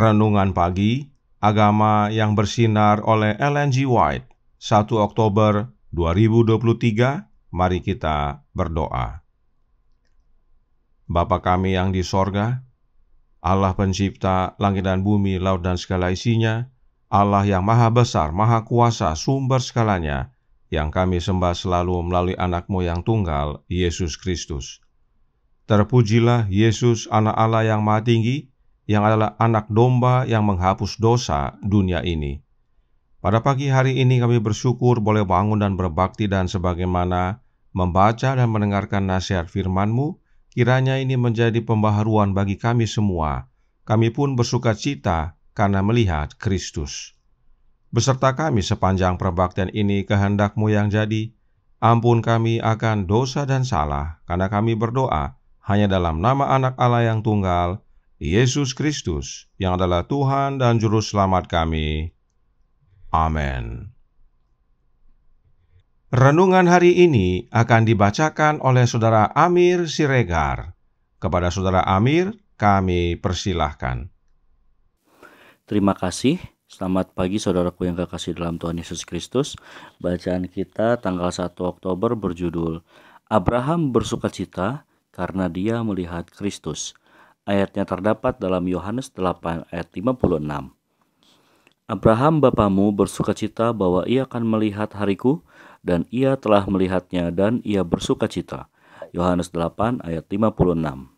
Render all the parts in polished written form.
Renungan Pagi, Agama yang Bersinar oleh Ellen G. White, 1 Oktober 2023. Mari kita berdoa. Bapa kami yang di sorga, Allah pencipta langit dan bumi, laut dan segala isinya, Allah yang maha besar, maha kuasa, sumber segalanya, yang kami sembah selalu melalui anak-Mu yang tunggal, Yesus Kristus. Terpujilah Yesus, anak Allah yang maha tinggi, yang adalah anak domba yang menghapus dosa dunia ini. Pada pagi hari ini kami bersyukur boleh bangun dan berbakti, dan sebagaimana membaca dan mendengarkan nasihat firman-Mu, kiranya ini menjadi pembaharuan bagi kami semua. Kami pun bersuka cita karena melihat Kristus. Beserta kami sepanjang perbaktian ini, kehendak-Mu yang jadi. Ampun kami akan dosa dan salah, karena kami berdoa hanya dalam nama anak Allah yang tunggal, Yesus Kristus, yang adalah Tuhan dan Juru Selamat kami. Amin. Renungan hari ini akan dibacakan oleh Saudara Amir Siregar. Kepada Saudara Amir, kami persilahkan. Terima kasih. Selamat pagi saudaraku yang kekasih dalam Tuhan Yesus Kristus. Bacaan kita tanggal 1 Oktober berjudul Abraham bersukacita karena dia melihat Kristus. Ayatnya terdapat dalam Yohanes 8 ayat 56. Abraham bapamu bersukacita bahwa ia akan melihat hariku, dan ia telah melihatnya dan ia bersukacita. Yohanes 8 ayat 56.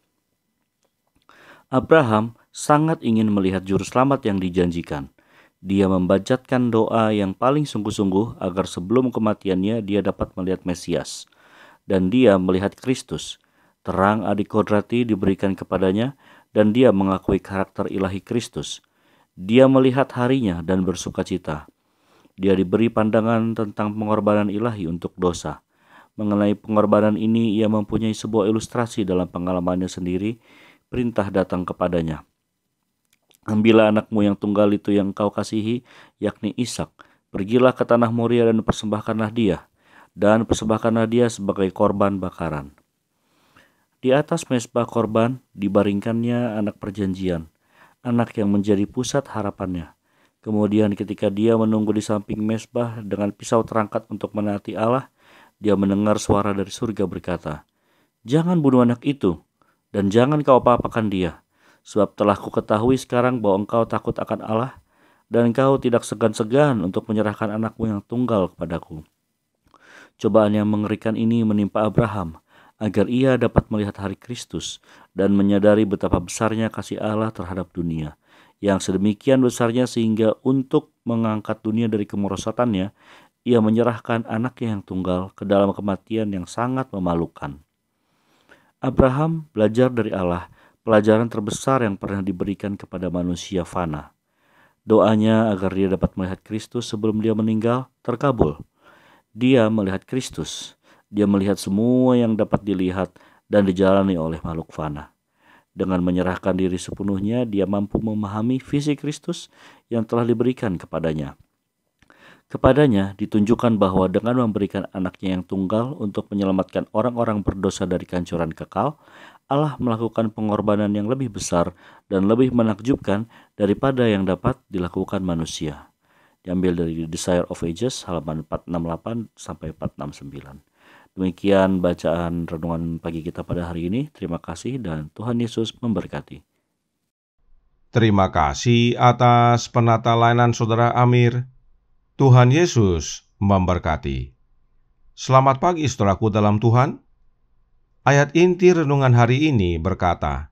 Abraham sangat ingin melihat juru selamat yang dijanjikan. Dia membacatkan doa yang paling sungguh-sungguh agar sebelum kematiannya dia dapat melihat Mesias. Dan dia melihat Kristus. Terang adikodrati diberikan kepadanya, dan dia mengakui karakter ilahi Kristus. Dia melihat harinya dan bersukacita. Dia diberi pandangan tentang pengorbanan ilahi untuk dosa. Mengenai pengorbanan ini, ia mempunyai sebuah ilustrasi dalam pengalamannya sendiri. Perintah datang kepadanya. Ambillah anakmu yang tunggal itu yang kau kasihi, yakni Ishak. Pergilah ke tanah Moria dan persembahkanlah dia. Dan persembahkanlah dia sebagai korban bakaran. Di atas mezbah korban dibaringkannya anak perjanjian, anak yang menjadi pusat harapannya. Kemudian ketika dia menunggu di samping mezbah dengan pisau terangkat untuk menaati Allah, dia mendengar suara dari surga berkata, "Jangan bunuh anak itu, dan jangan kau apa-apakan dia, sebab telah kuketahui sekarang bahwa engkau takut akan Allah, dan engkau tidak segan-segan untuk menyerahkan anakmu yang tunggal kepadaku." Cobaan yang mengerikan ini menimpa Abraham, agar ia dapat melihat hari Kristus dan menyadari betapa besarnya kasih Allah terhadap dunia, yang sedemikian besarnya sehingga untuk mengangkat dunia dari kemerosotannya, ia menyerahkan anaknya yang tunggal ke dalam kematian yang sangat memalukan. Abraham belajar dari Allah pelajaran terbesar yang pernah diberikan kepada manusia fana. Doanya agar dia dapat melihat Kristus sebelum dia meninggal terkabul. Dia melihat Kristus. Dia melihat semua yang dapat dilihat dan dijalani oleh makhluk fana. Dengan menyerahkan diri sepenuhnya, dia mampu memahami visi Kristus yang telah diberikan kepadanya. Kepadanya ditunjukkan bahwa dengan memberikan anaknya yang tunggal untuk menyelamatkan orang-orang berdosa dari kehancuran kekal, Allah melakukan pengorbanan yang lebih besar dan lebih menakjubkan daripada yang dapat dilakukan manusia. Diambil dari Desire of Ages halaman 468 sampai 469. Demikian bacaan renungan pagi kita pada hari ini. Terima kasih dan Tuhan Yesus memberkati. Terima kasih atas penata layanan Saudara Amir. Tuhan Yesus memberkati. Selamat pagi saudaraku dalam Tuhan. Ayat inti renungan hari ini berkata,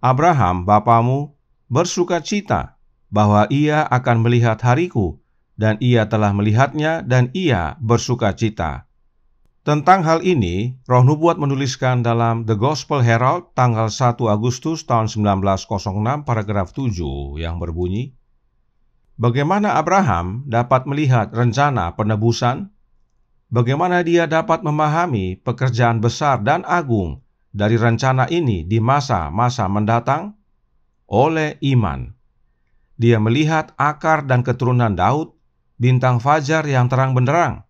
Abraham bapamu bersuka cita bahwa ia akan melihat hariku, dan ia telah melihatnya dan ia bersuka cita. Tentang hal ini, Roh Nubuat menuliskan dalam The Gospel Herald tanggal 1 Agustus tahun 1906 paragraf 7 yang berbunyi, bagaimana Abraham dapat melihat rencana penebusan? Bagaimana dia dapat memahami pekerjaan besar dan agung dari rencana ini di masa-masa mendatang? Oleh iman. Dia melihat akar dan keturunan Daud, bintang fajar yang terang benderang.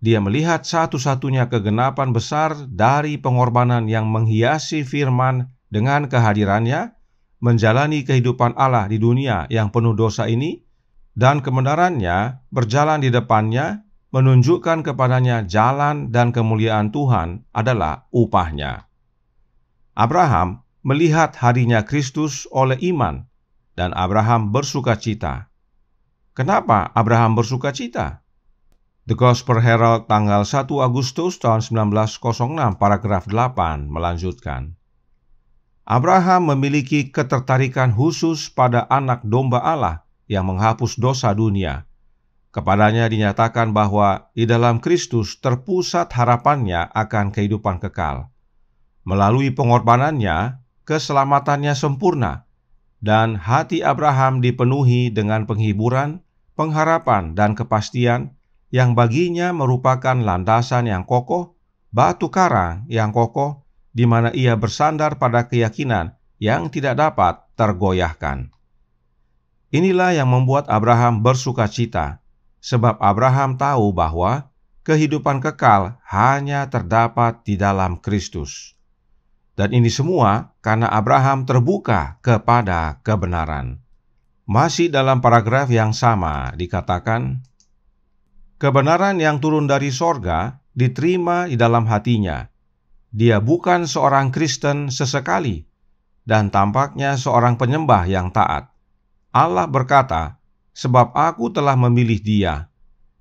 Dia melihat satu-satunya kegenapan besar dari pengorbanan yang menghiasi firman dengan kehadirannya, menjalani kehidupan Allah di dunia yang penuh dosa ini, dan kebenarannya berjalan di depannya, menunjukkan kepadanya jalan dan kemuliaan Tuhan adalah upahnya. Abraham melihat harinya Kristus oleh iman, dan Abraham bersuka cita. Kenapa Abraham bersuka cita? The Gospel Herald tanggal 1 Agustus tahun 1906 paragraf 8 melanjutkan, Abraham memiliki ketertarikan khusus pada anak domba Allah yang menghapus dosa dunia. Kepadanya dinyatakan bahwa di dalam Kristus terpusat harapannya akan kehidupan kekal. Melalui pengorbanannya, keselamatannya sempurna, dan hati Abraham dipenuhi dengan penghiburan, pengharapan, dan kepastian yang baginya merupakan landasan yang kokoh, batu karang yang kokoh, di mana ia bersandar pada keyakinan yang tidak dapat tergoyahkan. Inilah yang membuat Abraham bersuka cita, sebab Abraham tahu bahwa kehidupan kekal hanya terdapat di dalam Kristus. Dan ini semua karena Abraham terbuka kepada kebenaran. Masih dalam paragraf yang sama dikatakan, kebenaran yang turun dari sorga diterima di dalam hatinya. Dia bukan seorang Kristen sesekali, dan tampaknya seorang penyembah yang taat. Allah berkata, sebab aku telah memilih dia.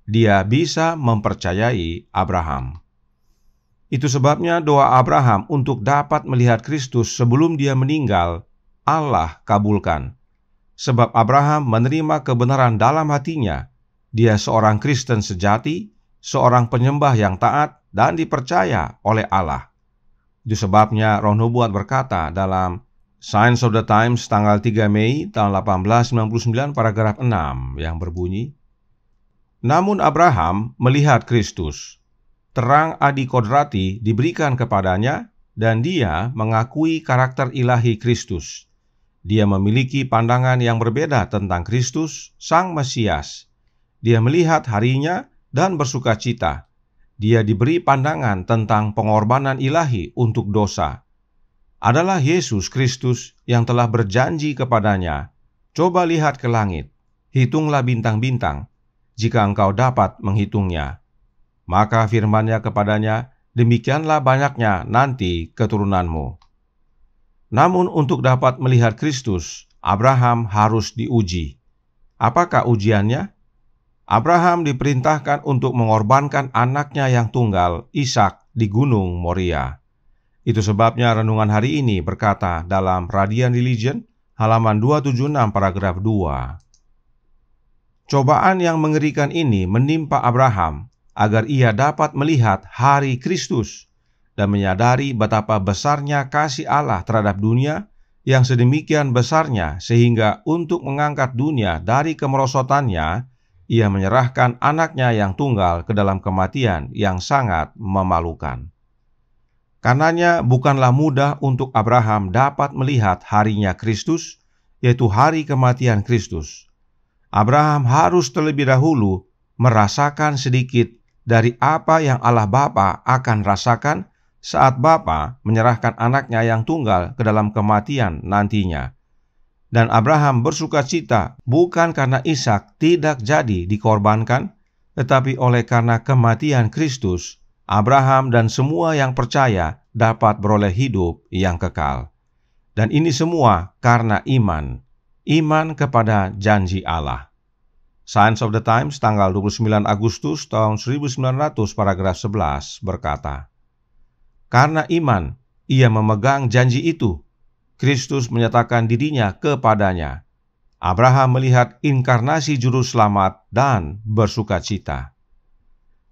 Dia bisa mempercayai Abraham. Itu sebabnya doa Abraham untuk dapat melihat Kristus sebelum dia meninggal, Allah kabulkan. Sebab Abraham menerima kebenaran dalam hatinya. Dia seorang Kristen sejati, seorang penyembah yang taat dan dipercaya oleh Allah. Itu sebabnya Roh Nubuat berkata dalam Signs of the Times tanggal 3 Mei tahun 1899 paragraf 6 yang berbunyi, namun Abraham melihat Kristus. Terang adikodrati diberikan kepadanya dan dia mengakui karakter ilahi Kristus. Dia memiliki pandangan yang berbeda tentang Kristus, Sang Mesias. Dia melihat harinya dan bersuka cita. Dia diberi pandangan tentang pengorbanan ilahi untuk dosa. Adalah Yesus Kristus yang telah berjanji kepadanya, coba lihat ke langit, hitunglah bintang-bintang, jika engkau dapat menghitungnya. Maka firman-Nya kepadanya, demikianlah banyaknya nanti keturunanmu. Namun untuk dapat melihat Kristus, Abraham harus diuji. Apakah ujiannya? Abraham diperintahkan untuk mengorbankan anaknya yang tunggal, Ishak, di Gunung Moria. Itu sebabnya renungan hari ini berkata dalam Radiant Religion, halaman 276 paragraf 2. Cobaan yang mengerikan ini menimpa Abraham agar ia dapat melihat hari Kristus dan menyadari betapa besarnya kasih Allah terhadap dunia yang sedemikian besarnya sehingga untuk mengangkat dunia dari kemerosotannya, ia menyerahkan anaknya yang tunggal ke dalam kematian yang sangat memalukan. Karenanya bukanlah mudah untuk Abraham dapat melihat harinya Kristus, yaitu hari kematian Kristus. Abraham harus terlebih dahulu merasakan sedikit dari apa yang Allah Bapa akan rasakan saat Bapa menyerahkan anaknya yang tunggal ke dalam kematian nantinya. Dan Abraham bersukacita bukan karena Ishak tidak jadi dikorbankan, tetapi oleh karena kematian Kristus, Abraham dan semua yang percaya dapat beroleh hidup yang kekal. Dan ini semua karena iman kepada janji Allah. Signs of the Times tanggal 29 Agustus tahun 1900 paragraf 11 berkata, "Karena iman, ia memegang janji itu. Kristus menyatakan dirinya kepadanya. Abraham melihat inkarnasi juru selamat dan bersukacita."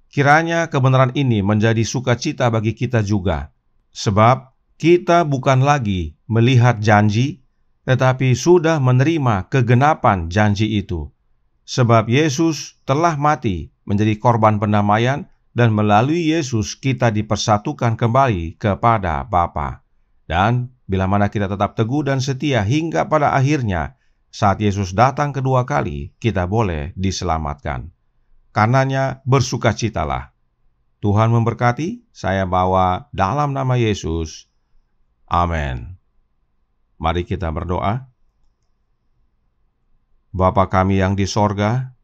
Kiranya kebenaran ini menjadi sukacita bagi kita juga, sebab kita bukan lagi melihat janji, tetapi sudah menerima kegenapan janji itu. Sebab Yesus telah mati menjadi korban pendamaian, dan melalui Yesus kita dipersatukan kembali kepada Bapa. Dan bila mana kita tetap teguh dan setia hingga pada akhirnya, saat Yesus datang kedua kali, kita boleh diselamatkan. Karenanya bersukacitalah. Tuhan memberkati. Saya bawa dalam nama Yesus. Amin. Mari kita berdoa. Bapa kami yang di sorga,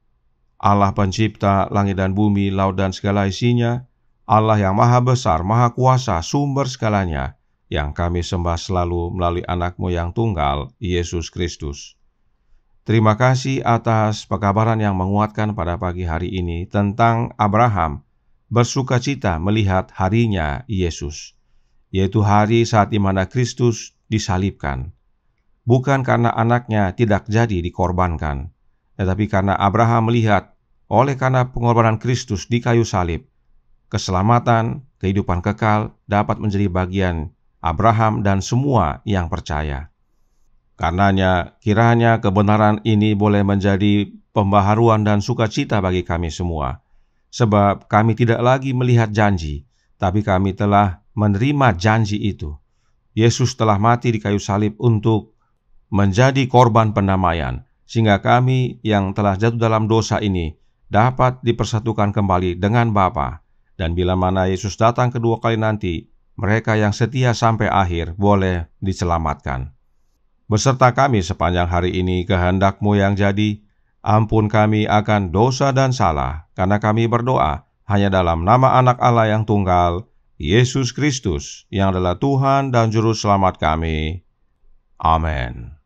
Allah pencipta langit dan bumi, laut dan segala isinya, Allah yang maha besar, maha kuasa, sumber segalanya, yang kami sembah selalu melalui anak-Mu yang tunggal, Yesus Kristus. Terima kasih atas pekabaran yang menguatkan pada pagi hari ini tentang Abraham bersukacita melihat harinya Yesus, yaitu hari saat di mana Kristus disalibkan. Bukan karena anaknya tidak jadi dikorbankan, tetapi karena Abraham melihat oleh karena pengorbanan Kristus di kayu salib, keselamatan, kehidupan kekal dapat menjadi bagian Abraham dan semua yang percaya. Karenanya, kiranya kebenaran ini boleh menjadi pembaharuan dan sukacita bagi kami semua. Sebab kami tidak lagi melihat janji, tapi kami telah menerima janji itu. Yesus telah mati di kayu salib untuk menjadi korban pendamaian, sehingga kami yang telah jatuh dalam dosa ini dapat dipersatukan kembali dengan Bapa. Dan bila mana Yesus datang kedua kali nanti, mereka yang setia sampai akhir boleh diselamatkan. Beserta kami sepanjang hari ini kehendak-Mu yang jadi, ampun kami akan dosa dan salah, karena kami berdoa hanya dalam nama Anak Allah yang tunggal, Yesus Kristus, yang adalah Tuhan dan Juru Selamat kami. Amin.